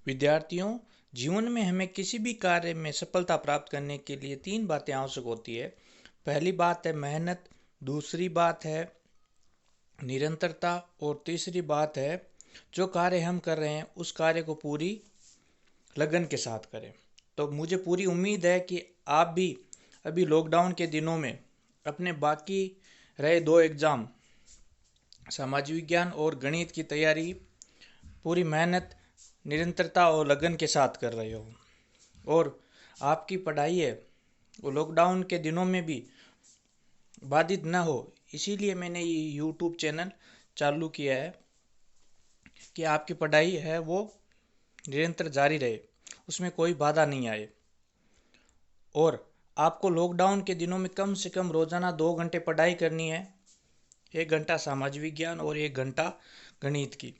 विद्यार्थियों, जीवन में हमें किसी भी कार्य में सफलता प्राप्त करने के लिए 3 बातें आवश्यक होती है। पहली बात है मेहनत, दूसरी बात है निरंतरता और तीसरी बात है जो कार्य हम कर रहे हैं उस कार्य को पूरी लगन के साथ करें। तो मुझे पूरी उम्मीद है कि आप भी अभी लॉकडाउन के दिनों में अपने बाकी रहे 2 एग्ज़ाम सामाजिक विज्ञान और गणित की तैयारी पूरी मेहनत, निरंतरता और लगन के साथ कर रहे हो और आपकी पढ़ाई है वो लॉकडाउन के दिनों में भी बाधित न हो, इसीलिए मैंने ये यूट्यूब चैनल चालू किया है कि आपकी पढ़ाई है वो निरंतर जारी रहे, उसमें कोई बाधा नहीं आए। और आपको लॉकडाउन के दिनों में कम से कम रोज़ाना 2 घंटे पढ़ाई करनी है, 1 घंटा सामाजिक विज्ञान और 1 घंटा गणित की।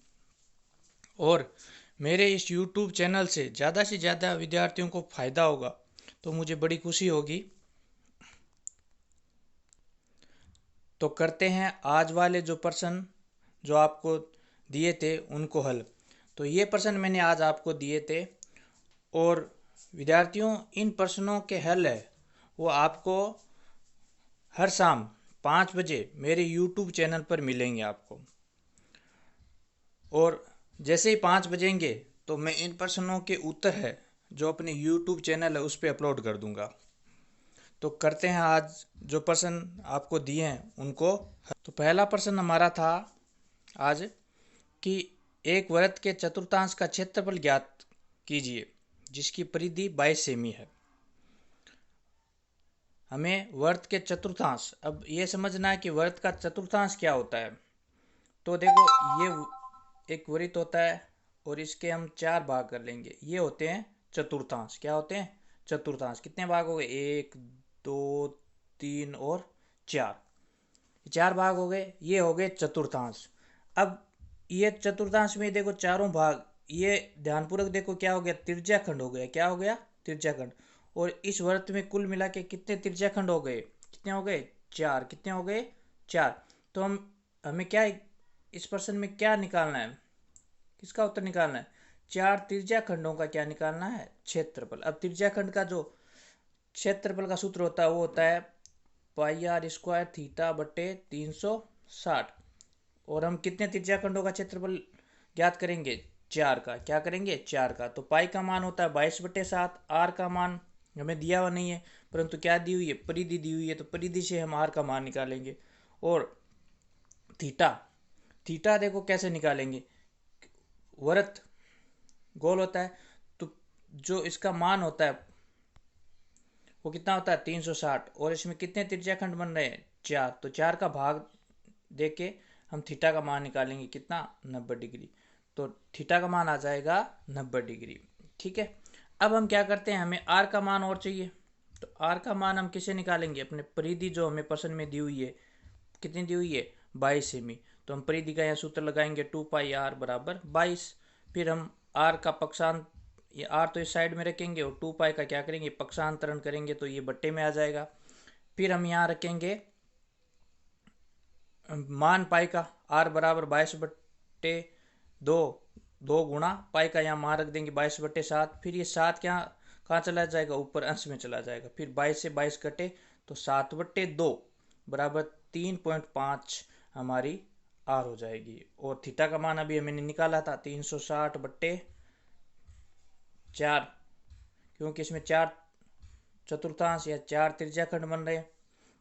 और मेरे इस यूट्यूब चैनल से ज़्यादा विद्यार्थियों को फ़ायदा होगा तो मुझे बड़ी खुशी होगी। तो करते हैं आज वाले जो प्रश्न जो आपको दिए थे उनको हल। तो ये प्रश्न मैंने आज आपको दिए थे और विद्यार्थियों इन प्रश्नों के हल है वो आपको हर शाम 5 बजे मेरे यूट्यूब चैनल पर मिलेंगे आपको। और जैसे ही 5 बजेंगे तो मैं इन प्रश्नों के उत्तर है जो अपने यूट्यूब चैनल है उस पर अपलोड कर दूंगा। तो करते हैं आज जो प्रश्न आपको दिए हैं उनको। तो पहला प्रश्न हमारा था आज कि एक वृत्त के चतुर्थांश का क्षेत्रफल ज्ञात कीजिए जिसकी परिधि 22 सेमी है। हमें वृत्त के चतुर्थांश, अब ये समझना है कि वृत्त का चतुर्थांश क्या होता है। तो देखो ये एक वृत्त होता है और इसके हम 4 भाग कर लेंगे, ये होते हैं चतुर्थांश। क्या होते हैं? चतुर्थांश। कितने भाग हो गए? 1 2 3 और 4, 4 भाग हो गए, ये हो गए चतुर्थांश। अब ये चतुर्थांश में देखो चारों भाग, ये ध्यानपूर्वक देखो क्या हो गया? त्रिज्याखंड हो गया। क्या हो गया? त्रिज्याखंड। और इस वृत्त में कुल मिला के कितने त्रिज्याखंड हो गए? कितने हो गए? 4। कितने हो गए? 4। तो हमें क्या इस प्रश्न में क्या निकालना है? किसका उत्तर निकालना है? 4 त्रिज्याखंडों का क्या निकालना है? क्षेत्रफल। अब त्रिज्याखंड का जो क्षेत्रफल का सूत्र होता है वो होता है पाई आर स्क्वायर थीटा बटे 360। और हम कितने त्रिज्याखंडों का क्षेत्रफल ज्ञात करेंगे? 4 का। क्या करेंगे? 4 का। तो पाई का मान होता है 22/7। आर का मान हमें दिया हुआ नहीं है परंतु क्या दी हुई है? परिधि दी हुई है, तो परिधि से हम आर का मान निकालेंगे। और थीटा, थीटा देखो कैसे निकालेंगे? वृत्त गोल होता है तो जो इसका मान होता है वो कितना होता है? 360। और इसमें कितने त्रिज्याखंड बन रहे हैं? 4। तो 4 का भाग देके हम थीटा का मान निकालेंगे। कितना? 90 डिग्री। तो थीटा का मान आ जाएगा 90 डिग्री। ठीक है। अब हम क्या करते हैं, हमें आर का मान और चाहिए। तो आर का मान हम किसे निकालेंगे? अपने परिधि जो हमें प्रश्न में दी हुई है, कितनी दी हुई है? 22 सेमी। तो हम परिधि का यहाँ सूत्र लगाएंगे 2 पाई आर बराबर 22। फिर हम आर का पक्षांत, ये आर तो इस साइड में रखेंगे और 2 पाई का क्या करेंगे? पक्षांतरण करेंगे तो ये बट्टे में आ जाएगा। फिर हम यहाँ रखेंगे मान पाई का, आर बराबर 22/2, 2 गुणा पाई का यहाँ मान रख देंगे 22/7। फिर ये 7 क्या कहाँ चला जाएगा? ऊपर अंश में चला जाएगा। फिर 22 से 22 कटे तो 7/2 बराबर 3.5 हमारी आर हो जाएगी। और थीटा का मान अभी हमने निकाला था 360/4, क्योंकि इसमें 4 चतुर्थांश या 4 त्रिज्याखंड बन रहे हैं।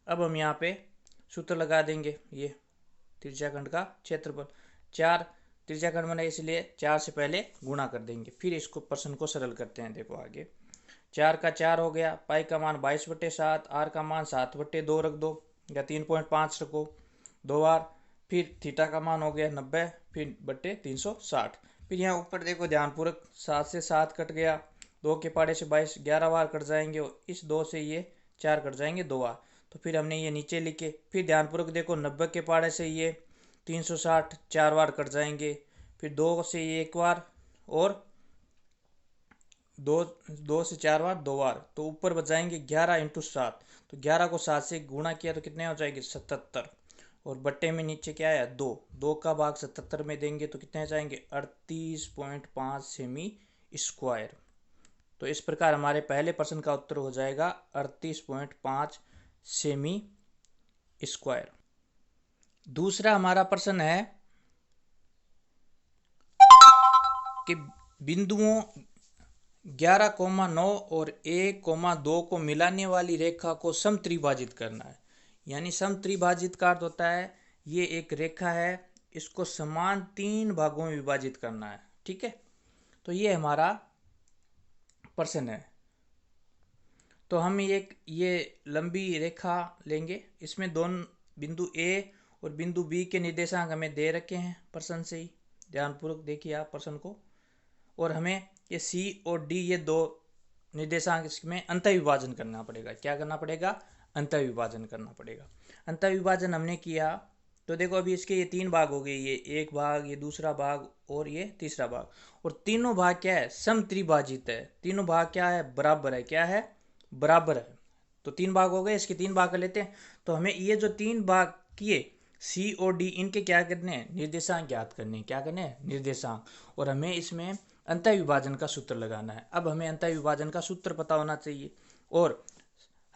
अब हम यहाँ पे सूत्र लगा देंगे, ये त्रिज्याखंड का क्षेत्रफल 4 त्रिज्याखंड बना इसलिए 4 से पहले गुणा कर देंगे। फिर इसको प्रश्न को सरल करते हैं। देखो आगे 4 का 4 हो गया, पाई का मान 22/7, आर का मान 7/2 रख दो या 3.5 रखो 2 बार। फिर थीटा का मान हो गया 90 फिर बट्टे 360। फिर यहाँ ऊपर देखो ध्यानपूर्वक 7 से 7 कट गया, 2 के पाड़े से 22 11 बार कट जाएंगे और इस 2 से ये 4 कट जाएंगे 2 बार। तो फिर हमने ये नीचे लिखे। फिर ध्यानपूर्वक देखो 90 के पाड़े से ये 360 4 बार कट जाएंगे, फिर 2 से ये 1 बार और 2 से 4 बार 2 बार, तो ऊपर बचाएंगे 11 × 7। तो 11 को 7 से गुणा किया तो कितने हो जाएंगे? 77। और बट्टे में नीचे क्या है? 2 का भाग 77 में देंगे तो कितने जाएंगे? 38.5 सेमी स्क्वायर। तो इस प्रकार हमारे पहले प्रश्न का उत्तर हो जाएगा 38.5 सेमी स्क्वायर। दूसरा हमारा प्रश्न है कि बिंदुओं 11,9 और 1,2 को मिलाने वाली रेखा को समत्रिभाजित करना है। यानी समत्रिभाजित का अर्थ होता है ये एक रेखा है, इसको समान 3 भागों में विभाजित करना है। ठीक है, तो ये हमारा प्रश्न है। तो हम ये लंबी रेखा लेंगे, इसमें दोनों बिंदु ए और बिंदु बी के निर्देशांक हमें दे रखे हैं प्रश्न से ही, ध्यानपूर्वक देखिए आप प्रश्न को। और हमें ये सी और डी ये दो निर्देशांक इसमें अंतःविभाजन करना पड़ेगा। क्या करना पड़ेगा? अंतःविभाजन करना पड़ेगा। अंतःविभाजन हमने किया तो देखो अभी इसके ये 3 भाग हो गए, ये एक भाग, ये दूसरा भाग और ये तीसरा भाग। और तीनों भाग क्या है? समत्रिभाजित है। तीनों भाग क्या है? बराबर है। क्या है? बराबर है। तो 3 भाग हो गए, इसके 3 भाग कर लेते हैं। तो हमें ये जो 3 भाग किए सी और डी, इनके क्या करने हैं? निर्देशांक ज्ञात करने हैं। क्या करने हैं? निर्देशांक। और हमें इसमें अंतःविभाजन का सूत्र लगाना है। अब हमें अंतःविभाजन का सूत्र पता होना चाहिए, और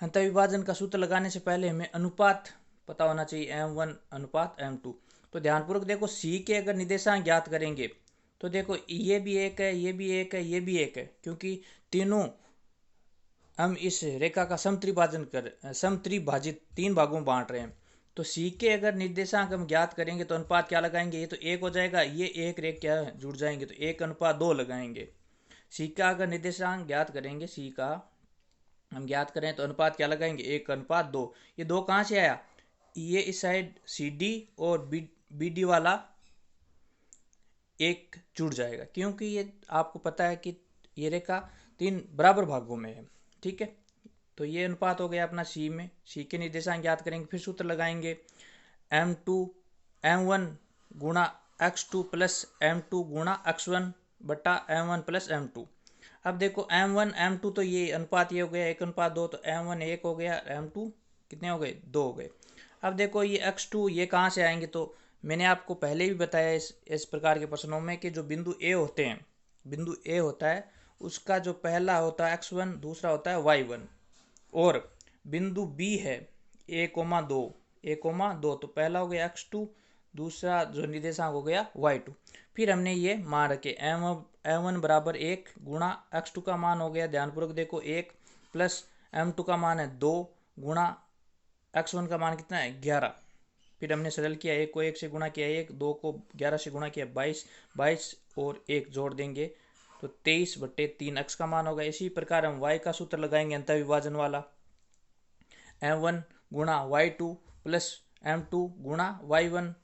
अंतःविभाजन का सूत्र लगाने से पहले हमें अनुपात पता होना चाहिए, m1 अनुपात m2। तो ध्यानपूर्वक देखो, सी के अगर निर्देशांक ज्ञात करेंगे तो देखो ये भी एक है, ये भी एक है, ये भी एक है, क्योंकि तीनों हम इस रेखा का समत्रिभाजित 3 भागों में बांट रहे हैं। तो सी के अगर निर्देशांक हम ज्ञात करेंगे तो अनुपात क्या लगाएंगे? ये तो 1 हो जाएगा, ये एक रेख क्या जुड़ जाएंगे तो 1:2 लगाएंगे। सी का अगर निर्देशांक ज्ञात करेंगे, सी का हम ज्ञात करें तो अनुपात क्या लगाएंगे? 1:2। ये 2 कहाँ से आया? ये इस साइड सी डी और बी डी वाला एक जुड़ जाएगा, क्योंकि ये आपको पता है कि ये रेखा 3 बराबर भागों में है। ठीक है, तो ये अनुपात हो गया अपना सी में। सी के निर्देशांक ज्ञात करेंगे, फिर सूत्र लगाएंगे m1 गुणा x2 प्लस m2 गुणा x1 बटा m1 प्लस m2। अब देखो m1 m2 तो ये अनुपात ये हो गया 1:2, तो m1 1 हो गया, m2 कितने हो गए? 2 हो गए। अब देखो ये x2 ये कहाँ से आएंगे? तो मैंने आपको पहले भी बताया इस प्रकार के प्रश्नों में कि जो बिंदु ए होते हैं, बिंदु ए होता है उसका जो पहला होता है x1, दूसरा होता है y1, और बिंदु बी है a,2 तो पहला हो गया x2, दूसरा जो निर्देशांक हो गया y2। फिर हमने ये मान रखे m1 बराबर 1 गुणा x2 का मान हो गया, ध्यानपूर्वक देखो 1, प्लस m2 का मान है 2 गुणा x1 का मान कितना है? 11। फिर हमने सरल किया, 1 को 1 से गुणा किया 1, 2 को 11 से गुणा किया 22, 22 और 1 जोड़ देंगे तो 23/3 x का मान होगा। इसी प्रकार हम y का सूत्र लगाएंगे अंतःविभाजन वाला, m1 गुणा y2 प्लस m2 गुणा y1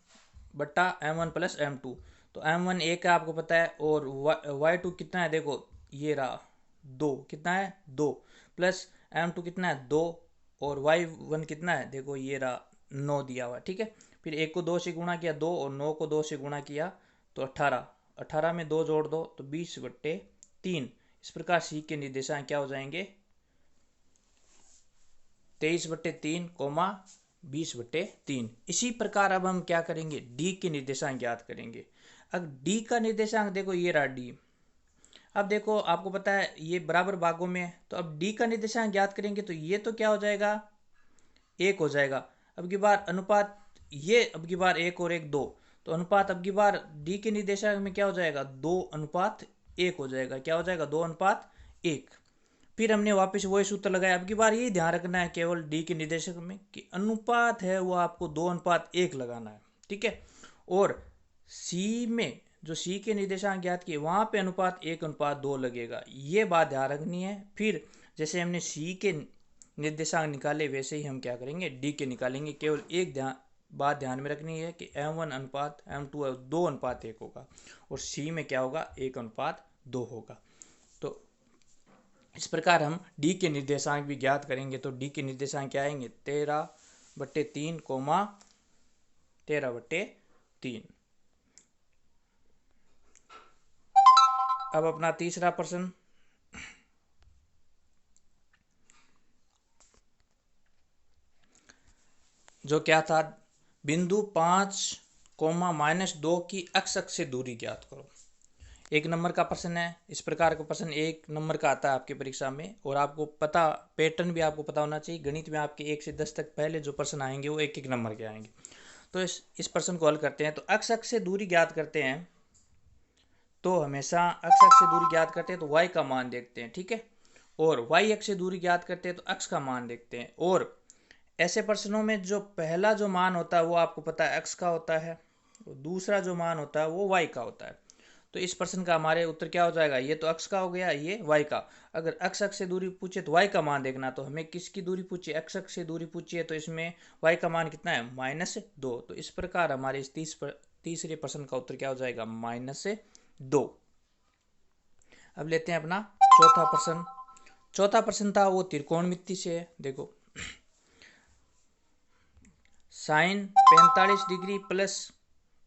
बट्टा m1 प्लस m2। तो m1 1 है आपको पता है, और y2 कितना है? देखो ये रहा 2, कितना है? 2, प्लस m2 कितना है? 2, और y1 कितना है? देखो ये रहा 9 दिया हुआ। ठीक है, फिर 1 को 2 से गुणा किया 2, और 9 को 2 से गुणा किया तो 18, 18 में 2 जोड़ दो तो 20/3। इस प्रकार सी के निर्देशांक क्या हो जाएंगे? 23/3, 20/3। इसी प्रकार अब हम क्या करेंगे? डी के निर्देशांक ज्ञात करेंगे। अब डी का निर्देशांक देखो ये रहा डी। अब देखो आपको पता है ये बराबर भागों में है, तो अब डी का निर्देशांक ज्ञात करेंगे तो ये तो क्या हो जाएगा? 1 हो जाएगा। अब की बार अनुपात ये अब की बार 1 और 1 2, तो अनुपात अब की बार डी के निर्देशांक में क्या हो जाएगा? 2:1 हो जाएगा। क्या हो जाएगा? 2:1। फिर हमने वापस वही सूत्र लगाया। अब की बार यही ध्यान रखना है केवल डी के निर्देशक में कि अनुपात है वो आपको 2:1 लगाना है। ठीक है, और सी में जो सी के निर्देशांक ज्ञात किए वहाँ पे अनुपात 1:2 लगेगा, ये बात ध्यान रखनी है। फिर जैसे हमने सी के निर्देशांक निकाले वैसे ही हम क्या करेंगे? डी के निकालेंगे। केवल एक बात ध्यान में रखनी है कि m1 अनुपात m2 2:1 होगा, और सी में क्या होगा? 1:2 होगा। तो इस प्रकार हम डी के निर्देशांक भी ज्ञात करेंगे। तो डी के निर्देशांक क्या आएंगे? 13/3, 13/3। अब अपना तीसरा प्रश्न, जो क्या था? बिंदु 5, -2 की x अक्ष से दूरी ज्ञात करो। 1 नंबर का प्रश्न है। इस प्रकार का प्रश्न 1 नंबर का आता है आपकी परीक्षा में, और आपको पता पैटर्न भी आपको पता होना चाहिए। गणित में आपके 1 से 10 तक पहले जो प्रश्न आएंगे वो 1-1 नंबर के आएंगे। तो इस प्रश्न को हल करते हैं। तो अक्ष अक्ष से दूरी ज्ञात करते हैं, तो हमेशा अक्ष अक्ष से दूरी ज्ञात करते हैं तो y का मान देखते हैं, ठीक है। और y अक्ष से दूरी ज्ञात करते हैं तो अक्ष का मान देखते हैं। और ऐसे प्रश्नों में जो पहला जो मान होता है वो आपको पता है अक्ष का होता है, और दूसरा जो मान होता है वो y का होता है। तो इस प्रश्न का हमारे उत्तर क्या हो जाएगा, ये तो अक्ष का हो गया, ये y का। अगर अक्ष अक्ष से दूरी पूछे तो y का मान देखना, तो हमें किसकी दूरी पूछी, अक्ष अक्ष से दूरी पूछी है, तो इसमें y का मान कितना है, -2। तो इस प्रकार हमारे इस तीसरे प्रश्न का उत्तर क्या हो जाएगा, -2। अब लेते हैं अपना चौथा प्रश्न। चौथा प्रश्न था वो त्रिकोणमिति से है। देखो, sine 45 degree plus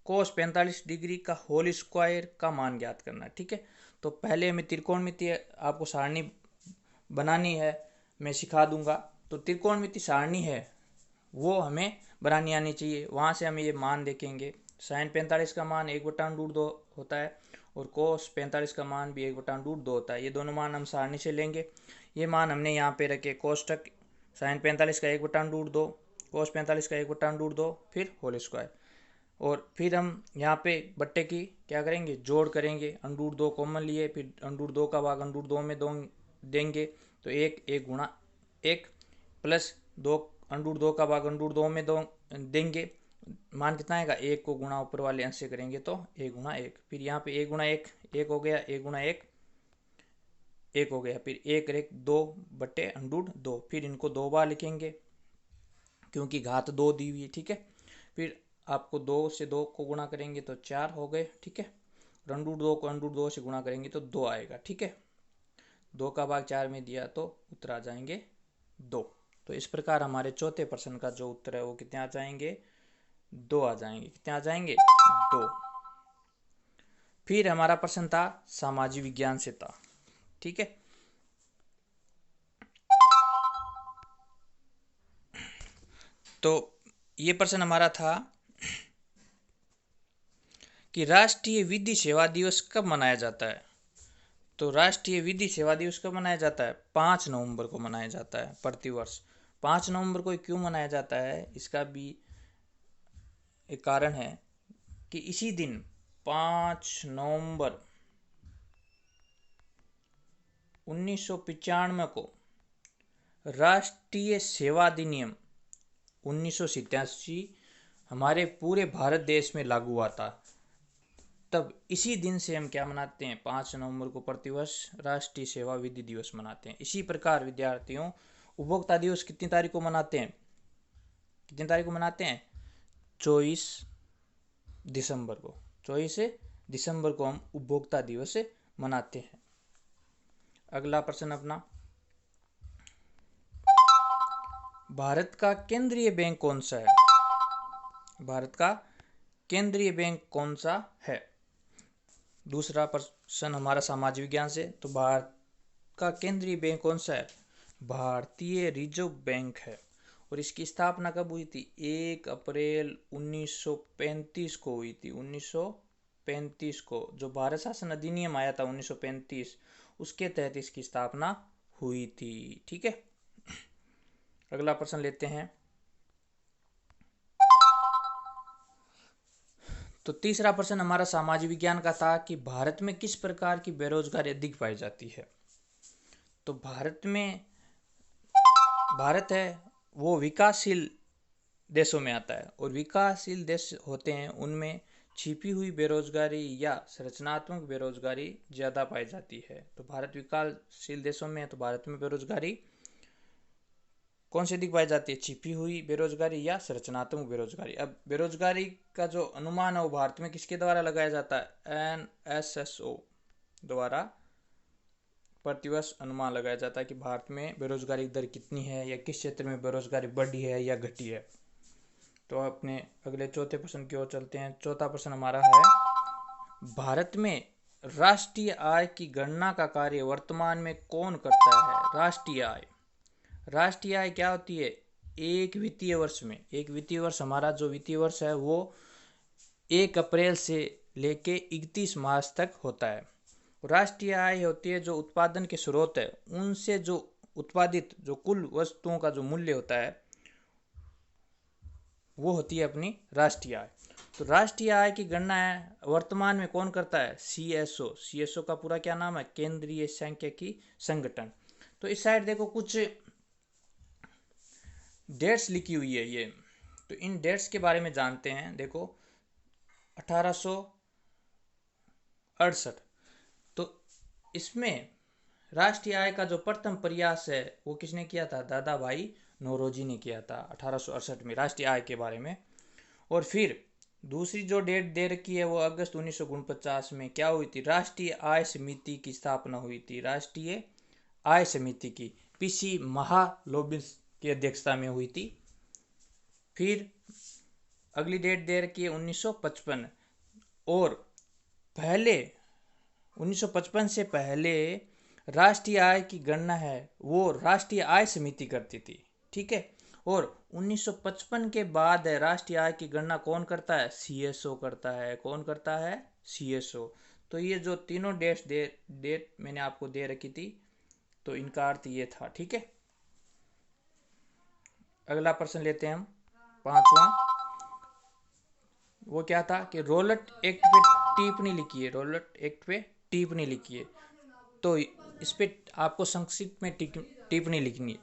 cos 45 degree का होल स्क्वायर का मान ज्ञात करना है, ठीक है। तो पहले हमें त्रिकोणमिति आपको सारणी बनानी है, मैं सिखा दूंगा। तो त्रिकोणमिति सारणी है वो हमें बनानी आनी चाहिए। वहाँ से हम ये मान देखेंगे। साइन 45 का मान 1/√2 होता है, और कोस 45 का मान भी 1/√2 होता है। ये दोनों मान हम सारणी से लेंगे। ये मान हमने यहाँ पे रखे, कोष्टक साइन 45 का 1/√2, कोस 45 का 1/√2, फिर होल स्क्वायर। और फिर हम यहाँ पे बट्टे की क्या करेंगे, जोड़ करेंगे। √2 कॉमन लिए, फिर √2 का भाग √2 में देंगे, तो 1 गुणा 1 प्लस 2 √2 का भाग √2 में देंगे। मान कितना आएगा, 1 को गुणा ऊपर वाले अंश से करेंगे तो 1 गुणा 1। फिर यहाँ पे 1 गुणा 1 1 हो गया, 1 गुणा 1 1 हो गया, फिर 1 1 2/√2। फिर इनको 2 बार लिखेंगे क्योंकि घात 2 दी हुई है, ठीक है। फिर आपको 2 से 2 को गुणा करेंगे तो 4 हो गए, ठीक है। √2 को √2 से गुणा करेंगे तो 2 आएगा, ठीक है। 2 का भाग 4 में दिया तो उत्तर आ जाएंगे 2। तो इस प्रकार हमारे चौथे प्रश्न का जो उत्तर है वो कितने आ जाएंगे, 2 आ जाएंगे। कितने आ जाएंगे, 2। फिर हमारा प्रश्न था सामाजिक विज्ञान से था, ठीक है। तो ये प्रश्न हमारा था कि राष्ट्रीय विधि सेवा दिवस कब मनाया जाता है। तो राष्ट्रीय विधि सेवा दिवस कब मनाया जाता है, 5 नवंबर को मनाया जाता है प्रतिवर्ष। 5 नवंबर को क्यों मनाया जाता है, इसका भी एक कारण है कि इसी दिन 5 नवंबर 1995 को राष्ट्रीय सेवा अधिनियम 1987 हमारे पूरे भारत देश में लागू हुआ था। तब इसी दिन से हम क्या मनाते हैं, 5 नवंबर को प्रतिवर्ष राष्ट्रीय सेवा विधि दिवस मनाते हैं। इसी प्रकार विद्यार्थियों, उपभोक्ता दिवस कितनी तारीख को मनाते हैं, कितनी तारीख को मनाते हैं, 24 दिसंबर को। 24 दिसंबर को हम उपभोक्ता दिवस मनाते हैं। अगला प्रश्न अपना, भारत का केंद्रीय बैंक कौन सा है। भारत का केंद्रीय बैंक कौन सा है। दूसरा प्रश्न हमारा सामाजिक विज्ञान से। तो भारत का केंद्रीय बैंक कौन सा है, भारतीय रिजर्व बैंक है। और इसकी स्थापना कब हुई थी, 1 अप्रैल 1935 को हुई थी। 1935 को जो भारत शासन अधिनियम आया था 1935, उसके तहत इसकी स्थापना हुई थी, ठीक है। अगला प्रश्न लेते हैं। तो तीसरा प्रश्न हमारा सामाजिक विज्ञान का था कि भारत में किस प्रकार की बेरोजगारी अधिक पाई जाती है। तो भारत है वो विकासशील देशों में आता है, और विकासशील देश होते हैं उनमें छिपी हुई बेरोजगारी या संरचनात्मक बेरोजगारी ज़्यादा पाई जाती है। तो भारत विकासशील देशों में है, तो भारत में बेरोजगारी कौन सी अधिक पाई जाती है, छिपी हुई बेरोजगारी या संरचनात्मक बेरोजगारी। अब बेरोजगारी का जो अनुमान है वो भारत में किसके द्वारा लगाया जाता है, NSSO द्वारा प्रतिवर्ष अनुमान लगाया जाता है कि भारत में बेरोजगारी दर कितनी है, या किस क्षेत्र में बेरोजगारी बढ़ी है या घटी है। तो अपने अगले चौथे प्रश्न की ओर चलते हैं। चौथा प्रश्न हमारा है, भारत में राष्ट्रीय आय की गणना का कार्य वर्तमान में कौन करता है। राष्ट्रीय आय, राष्ट्रीय आय क्या होती है, एक वित्तीय वर्ष में, एक वित्तीय वर्ष हमारा जो वित्तीय वर्ष है वो 1 अप्रैल से लेके 31 मार्च तक होता है। राष्ट्रीय आय होती है जो उत्पादन के स्रोत है उनसे जो उत्पादित जो कुल वस्तुओं का जो मूल्य होता है वो होती है अपनी राष्ट्रीय आय। तो राष्ट्रीय आय की गणना है वर्तमान में कौन करता है? सीएसओ। सीएसओ का पूरा क्या नाम है? केंद्रीय सांख्यिकी संगठन। तो इस साइड देखो कुछ डेट्स लिखी हुई है ये, तो इन डेट्स के बारे में जानते हैं। देखो 1868, तो इसमें राष्ट्रीय आय का जो प्रथम प्रयास है वो किसने किया था? दादा भाई नौरोजी ने किया था 1868 में राष्ट्रीय आय के बारे में। और फिर दूसरी जो डेट दे रखी है वो अगस्त 1949 में क्या हुई थी? राष्ट्रीय आय समिति की स्थापना हुई थी। राष्ट्रीय आय समिति की पीसी महालोबिस की अध्यक्षता में हुई थी। फिर अगली डेट दे रखी है 1955, और पहले 1955 से पहले राष्ट्रीय आय की गणना है वो राष्ट्रीय आय समिति करती थी, ठीक है। और 1955 के बाद राष्ट्रीय आय की गणना कौन करता है? सीएसओ करता है। कौन करता है? सीएसओ। तो ये जो तीनों डेट मैंने आपको दे रखी थी, तो इनका अर्थ ये था, ठीक है। अगला प्रश्न लेते हैं हम, पांचवा। वो क्या था कि रोलट एक्ट पे टिप्पणी लिखिए। रोलट एक्ट पे टिप्पणी लिखिए। तो इस पे आपको संक्षिप्त में टिप्पणी लिखनी है।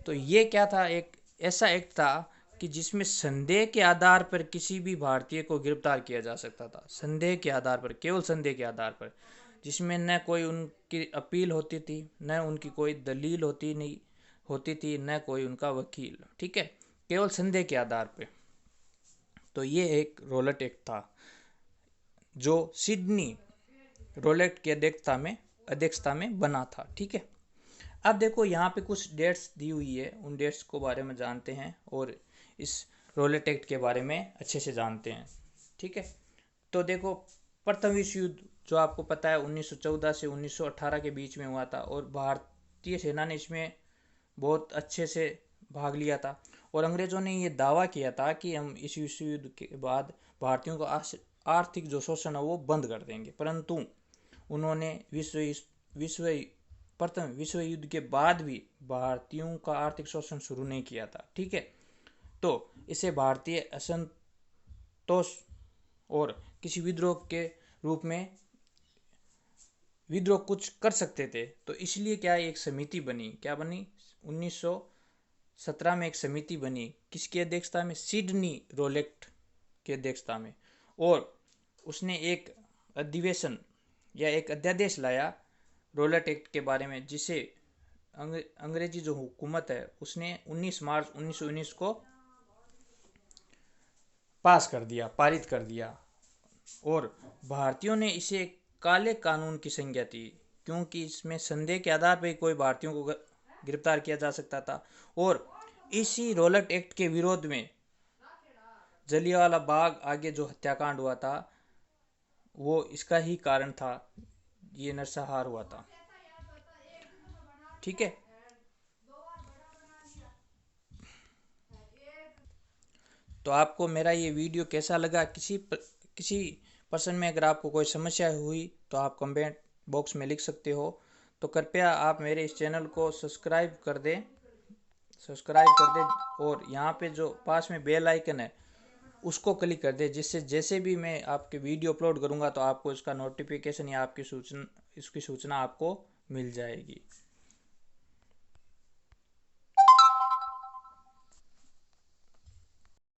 तो ये क्या था? एक ऐसा एक्ट था कि जिसमें संदेह के आधार पर किसी भी भारतीय को गिरफ्तार किया जा सकता था। संदेह के आधार पर, केवल संदेह के आधार पर, जिसमें न कोई उनकी अपील होती थी, न उनकी कोई दलील होती थी, न कोई उनका वकील, ठीक है, केवल संदेह के आधार पर। तो ये एक रोलट एक्ट था जो सिडनी रोलट की अध्यक्षता में बना था, ठीक है। अब देखो यहाँ पे कुछ डेट्स दी हुई है, उन डेट्स को बारे में जानते हैं और इस रोलेट एक्ट के बारे में अच्छे से जानते हैं, ठीक है। तो देखो प्रथम विश्व युद्ध जो आपको पता है 1914 से 1918 के बीच में हुआ था, और भारतीय सेना ने इसमें बहुत अच्छे से भाग लिया था। और अंग्रेज़ों ने ये दावा किया था कि हम इस विश्व युद्ध के बाद भारतीयों का आर्थिक जो शोषण है वो बंद कर देंगे, परंतु उन्होंने प्रथम विश्व युद्ध के बाद भी भारतीयों का आर्थिक शोषण शुरू नहीं किया था, ठीक है। तो इसे भारतीय असंतोष और किसी विद्रोह के रूप में विद्रोह कुछ कर सकते थे, तो इसलिए क्या एक समिति बनी। क्या बनी? 1917 में एक समिति बनी। किसकी अध्यक्षता में? सिडनी रोलेट की अध्यक्षता में। और उसने एक अधिवेशन या एक अध्यादेश लाया रोलेट एक्ट के बारे में, जिसे अंग्रेजी जो हुकूमत है उसने 19 मार्च 1919 को पास कर दिया, पारित कर दिया। और भारतीयों ने इसे काले कानून की संज्ञा दी, क्योंकि इसमें संदेह के आधार पर कोई भारतीयों को गिरफ्तार किया जा सकता था। और इसी रोलेट एक्ट के विरोध में जलियांवाला बाग आगे जो हत्याकांड हुआ था वो इसका ही कारण था, ये नरसंहार हुआ था, ठीक है। तो आपको मेरा ये वीडियो कैसा लगा? किसी पर्सन में अगर आपको कोई समस्या हुई तो आप कमेंट बॉक्स में लिख सकते हो। तो कृपया आप मेरे इस चैनल को सब्सक्राइब कर दें और यहाँ पे जो पास में बेल आइकन है उसको क्लिक कर दें, जिससे जैसे भी मैं आपके वीडियो अपलोड करूँगा तो आपको इसका नोटिफिकेशन या इसकी सूचना आपको मिल जाएगी।